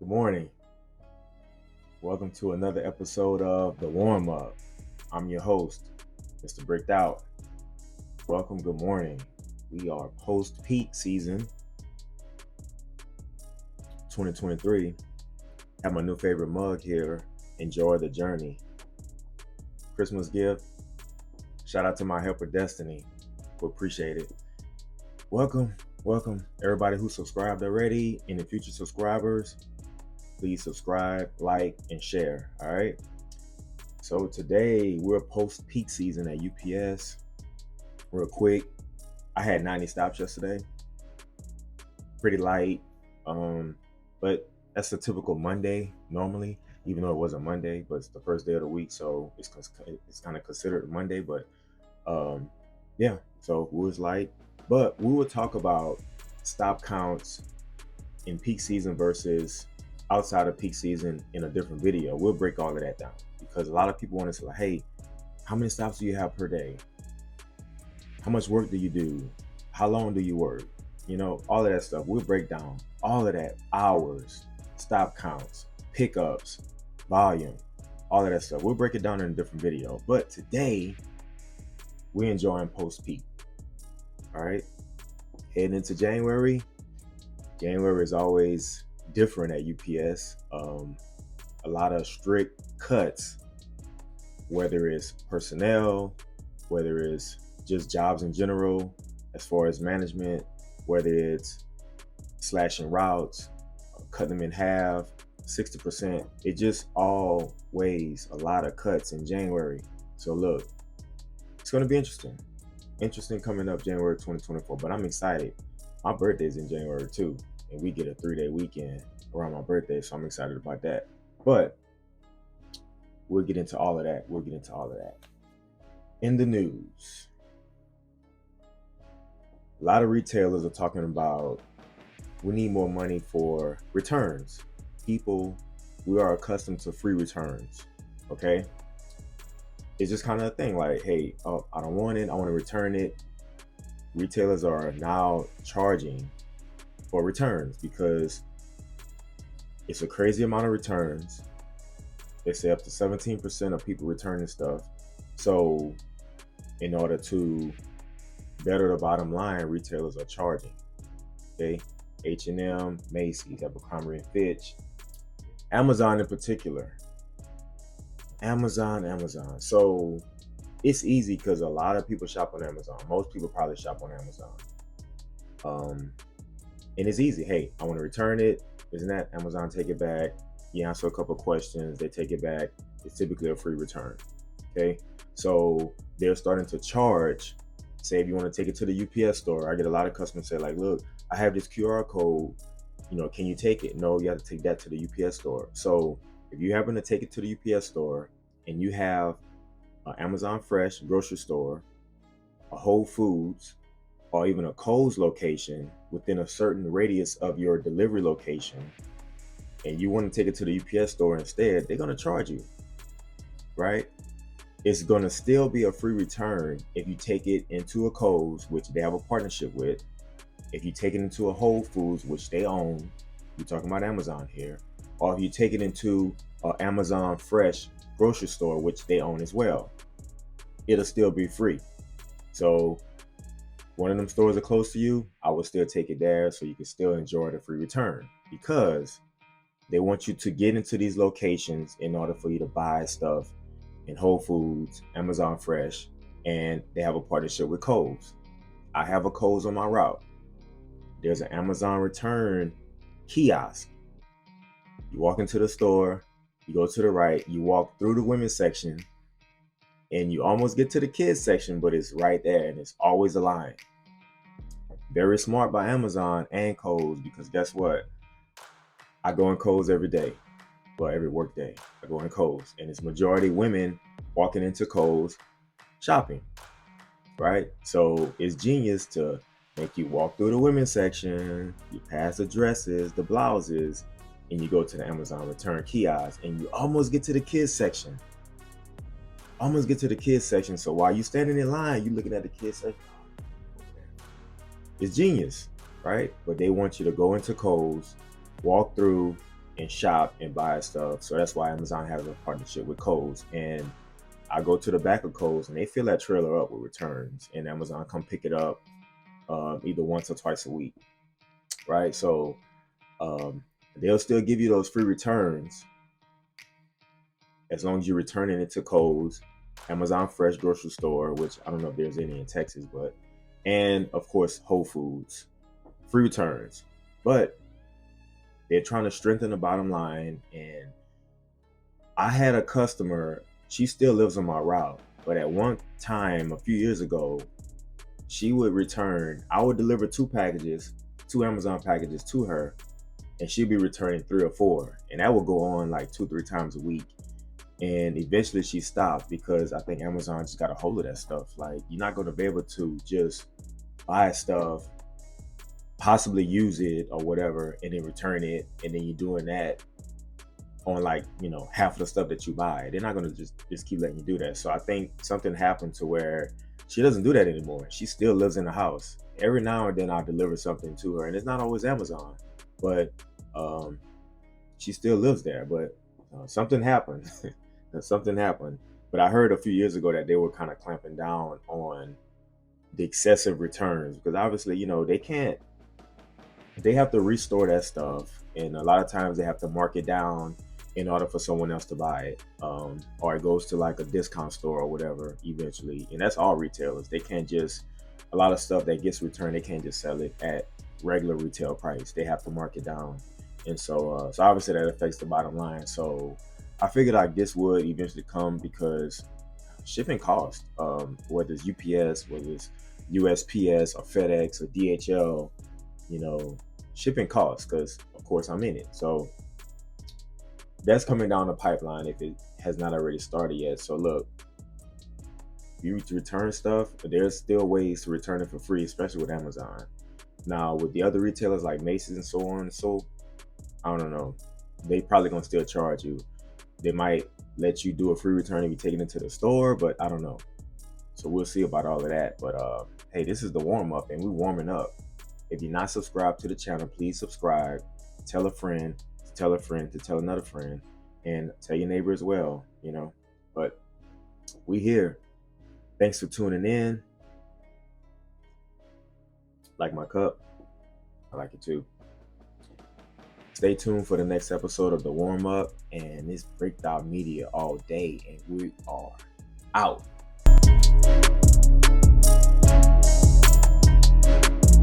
Good morning. Welcome to another episode of The Warm Up. I'm your host, Mr. Bricked Out. Welcome, good morning. We are post peak season 2023. Have my new favorite mug here. Enjoy the journey. Christmas gift. Shout out to my helper Destiny. We appreciate it. Welcome, everybody who subscribed already and the future subscribers. Please subscribe, like, and share. All right. So today we're post peak season at UPS. Real quick, I had 90 stops yesterday. Pretty light, but that's a typical Monday normally. Even though it wasn't Monday, but it's the first day of the week, so it's kind of considered a Monday. But yeah, so it was light. But we will talk about stop counts in peak season versus outside of peak season in a different video. We'll break all of that down because a lot of people want to say, like, hey, how many stops do you have per day? How much work do you do? How long do you work? You know, all of that stuff. We'll break down all of that. Hours, stop counts, pickups, volume, all of that stuff. We'll break it down in a different video. But today, we're enjoying post-peak. All right? Heading into January. January is always different at UPS. A lot of strict cuts, whether it's personnel, whether it's just jobs in general, as far as management, whether it's slashing routes, cutting them in half, 60%. It just always a lot of cuts in January. So look, it's going to be interesting. Interesting coming up January 2024, but I'm excited. My birthday's in January too, and we get a 3-day weekend around my birthday, so I'm excited about that. But we'll get into all of that. In the news, a lot of retailers are talking about we need more money for returns. People, we are accustomed to free returns, okay? It's just kind of a thing like, hey, oh, I don't want it, I want to return it. Retailers are now charging for returns because it's a crazy amount of returns. They say up to 17% of people returning stuff. So in order to better the bottom line, retailers are charging. Okay, H&M, Macy's, Abercrombie & Fitch, Amazon in particular. Amazon. So it's easy because a lot of people shop on Amazon. Most people probably shop on Amazon. And it's easy. Hey, I want to return it. Isn't that Amazon? Take it back. You answer a couple questions. They take it back. It's typically a free return. Okay, so they're starting to charge. Say if you want to take it to the UPS store, I get a lot of customers say like, look, I have this QR code, can you take it? No, you have to take that to the UPS store. So if you happen to take it to the UPS store and you have an Amazon Fresh grocery store, a Whole Foods, or even a Kohl's location within a certain radius of your delivery location, and you want to take it to the UPS store instead, they're going to charge you, right? It's going to still be a free return if you take it into a Kohl's, which they have a partnership with. If you take it into a Whole Foods, which they own, we're talking about Amazon here, or if you take it into an Amazon Fresh grocery store, which they own as well, it'll still be free. So one of them stores are close to you, I would still take it there so you can still enjoy the free return, because they want you to get into these locations in order for you to buy stuff in Whole Foods, Amazon Fresh, and they have a partnership with Kohl's. I have a Kohl's on my route. There's an Amazon return kiosk. You walk into the store, you go to the right, you walk through the women's section, and you almost get to the kids section, but it's right there, and it's always a line. Very smart by Amazon and Kohl's, because guess what? I go in Kohl's every day. Well, every work day, I go in Kohl's, and it's majority women walking into Kohl's shopping, right? So it's genius to make you walk through the women's section, you pass the dresses, the blouses, and you go to the Amazon return kiosk, and you almost get to the kids section. So while you're standing in line, you're looking at the kids section. It's genius, right? But they want you to go into Kohl's, walk through, and shop and buy stuff. So that's why Amazon has a partnership with Kohl's. And I go to the back of Kohl's and they fill that trailer up with returns, and Amazon come pick it up either once or twice a week, right? So um, they'll still give you those free returns as long as you're returning it to Kohl's, Amazon Fresh grocery store, which I don't know if there's any in Texas, but and of course Whole Foods, free returns. But they're trying to strengthen the bottom line. And I had a customer, she still lives on my route, but at one time a few years ago, she would return, I would deliver two Amazon packages to her, and she'd be returning 3 or 4. And that would go on like 2, 3 times a week. And eventually she stopped because I think Amazon just got a hold of that stuff. Like, you're not going to be able to just buy stuff, possibly use it or whatever, and then return it, and then you're doing that on like, half of the stuff that you buy. They're not going to just keep letting you do that. So I think something happened to where she doesn't do that anymore. She still lives in the house. Every now and then I'll deliver something to her, and it's not always Amazon, but she still lives there. But something happened. Something happened. But I heard a few years ago that they were kind of clamping down on the excessive returns, because obviously, they have to restore that stuff, and a lot of times they have to mark it down in order for someone else to buy it, or it goes to like a discount store or whatever eventually. And that's all retailers. They can't just, a lot of stuff that gets returned, they can't just sell it at regular retail price. They have to mark it down. And so obviously that affects the bottom line. So I figured like this would eventually come, because shipping costs, whether it's UPS, whether it's USPS or FedEx or DHL, shipping costs, because of course I'm in it. So that's coming down the pipeline if it has not already started yet. So look, you return stuff, but there's still ways to return it for free, especially with Amazon. Now with the other retailers like Macy's and so on, so I don't know, they probably gonna still charge you. They might let you do a free return if you take it into the store, but I don't know. So we'll see about all of that. But hey, this is the warm up, and we're warming up. If you're not subscribed to the channel, please subscribe. Tell a friend, to tell a friend, to tell another friend, and tell your neighbor as well, But we here. Thanks for tuning in. Like my cup. I like it too. Stay tuned for the next episode of The Warm Up, and it's Breakdown Media all day, and we are out.